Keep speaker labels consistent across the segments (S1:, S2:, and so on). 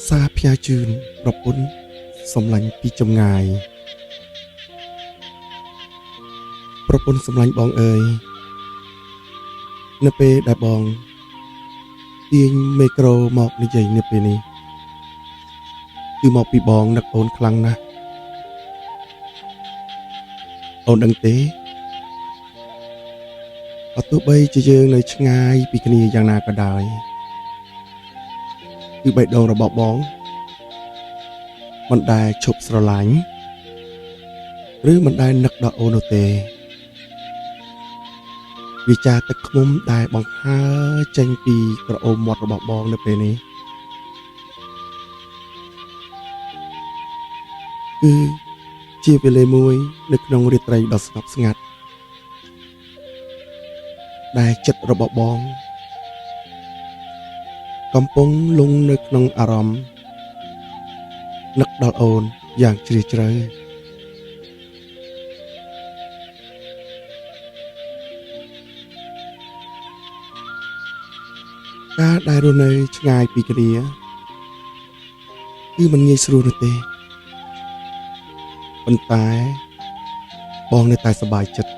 S1: សាផ្ញើជូនប្រពន្ធសំឡាញ់ពីចម្ងាយប្រពន្ធសំឡាញ់បងអើយនៅពេលដែលបងទាញមីក្រូមកនិយាយនៅពេលនេះគឺមកពីបងនឹកអូនខ្លាំងណាស់អូនដឹងទេបើទោះបីជាយើងនៅឆ្ងាយពីគ្នាយ៉ាងណាក៏ដោយគឺបេះដូងរបស់បងមិនដែលឈប់ស្រឡាញ់ឬមិនដែលនឹកដល់អូននោះទេវិចារទឹកឃ្មុំដែលបង្ហើរចេញពីក្រអូមមាត់របស់បងនៅពេលនេះគឺជាវេលាមួយនៅក្នុងរាត្រីដ៏ស្ងប់ស្ងាត់ដែលចិត្តរបស់បងកំពុងលង់នៅក្នុងអារម្មណ៍នឹកដល់អូនយ៉ាងជ្រាលជ្រៅការដែលរស់នៅឆ្ងាយពីគ្នាគឺមិនងាយស្រួលនោះទេប៉ុន្តែបងនៅតែសប្បាយចិត្ត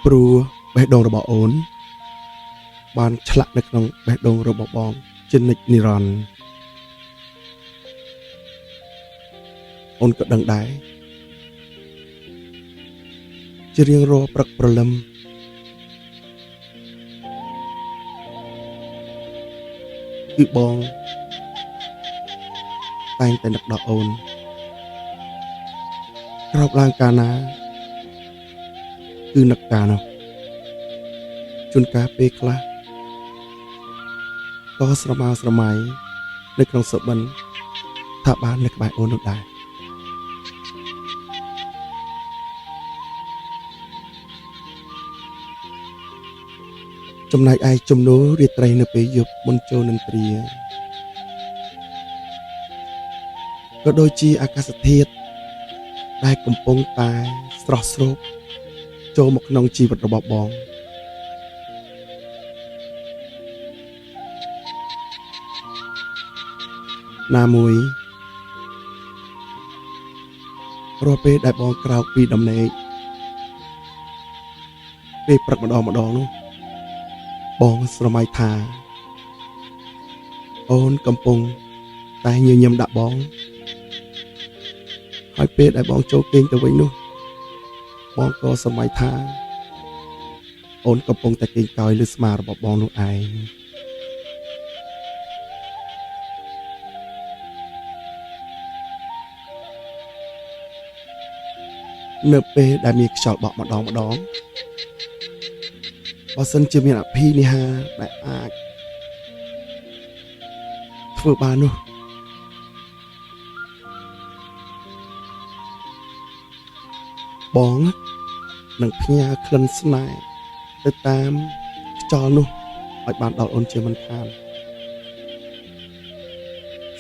S1: ព្រោះបេះដូងរបស់អូនបានឆ្លាក់នៅក្នុងបេះដូងរបស់បងជានិច្ចនិរន្តរ៍អូនក៏ដឹងដែរជារៀងរាល់ព្រឹកព្រលឹមគឺបងតែងតែនឹកដល់អូនក្រោកឡើងកាលណាគឺនឹកកាលនោះជួនកាលពេលខ្លះក៏ស្រមើស្រមៃនៅក្នុងសុបិនថាបាននៅក្បែរអូននោះដែរចំណែកឯជំនោររាត្រីនៅពេលយប់មុនចូលនិន្ទ្រាក៏ដូចជាអាកាសធាតុដែលកំពុងតែស្រស់ស្រូបចូលមកក្នុងជីវិតរបស់បងណាមួយរាល់ពេលដែលបងក្រោកពីដំណេកពេលព្រឹកម្ដងនោះបងស្រមៃថាអូនកំពុងតែញញឹមដាក់បងហើយពេលដែលបងចូលគេងទៅវិញនោះបងក៏ស្រមៃថាអូនកំពុងតែគេងកោយលើស្មារបស់បងនោះឯងនៅពេលដែលមានខ្យល់បក់ម្ដងបើសិនជាមានអភិនិហាដែលអាចធ្វើបាននោះបងនឹងផ្ញើក្លិនស្នេហ៍ទៅតាមខ្យល់នោះឲ្យបានដល់អូនជាមិនខាន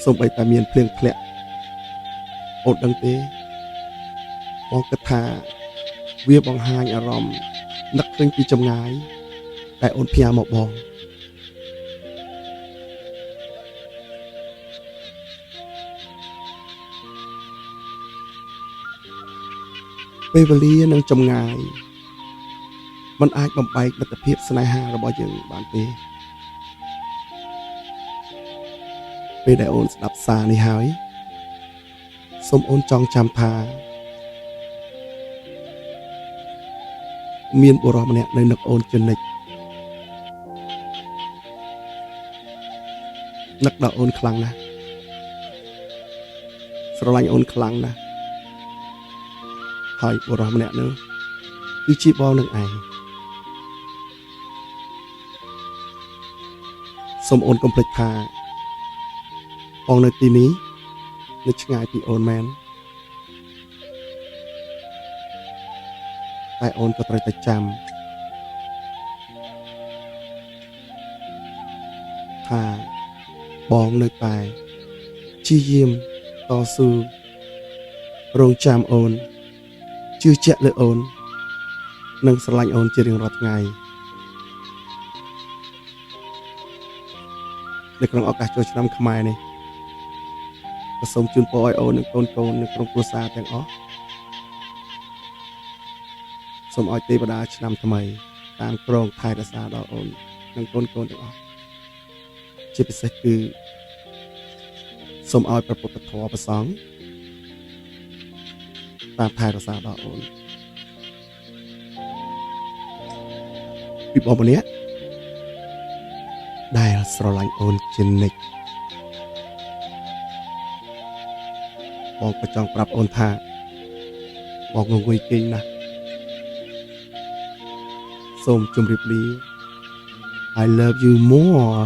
S1: សូម្បីតែមានភ្លៀងធ្លាក់អូនដឹងទេបងគិតថាវាបង្ហាញអារម្មណ៍នឹកឃើញពីចម្ងាយដែលអូនផ្ញើមកបងពេលវេលានិងចម្ងាយมันអាចបំបែកមិត្តភាពស្នេហារបស់យើងបានទេពេលដែលអូនស្ដាប់សារនេះហើយសូមអូនចងចាំថាមានបុរសម្នាក់នៅនឹកអូនជានិច្ចនឹកដល់អូនខ្លាំងណាស់ស្រឡាញ់អូនខ្លាំងណាស់ហើយបុរសម្នាក់នោះគឺជាបងនឹងឯងសូមអូនកុំភ្លេចថាបងនៅទីនេះនៅឆ្ងាយពីអូនមែនតែអូនក៏ត្រូវតែចាំថាបងនៅតែព្យាយាមតស៊ូរងចាំអូនជឿជាក់លើអូននិងស្រឡាញ់អូនជារៀងរាល់ថ្ងៃ ในក្នុងឱកាសចូលឆ្នាំខ្មែរនេះក៏សូមជូនពរឲ្យអូននិងកូននៅក្នុងគ្រួសារទាំងអស់សូមឲ្យទេវតាឆ្នាំថ្មីតាមក្រងថែរក្សាដល់អូននិងកូនទាំងអស់ជាពិសេសគឺសូមឲ្យព្រះពុទ្ធធម៌ប្រសង់តាមថែរក្សាដល់អូនពីបងម្នាក់ដែលស្រឡាញ់អូនជានិច្ចបងក៏ចង់ប្រាប់អូនថាបងងងុយគេងណាស់សូមជម្រាបលា I love you more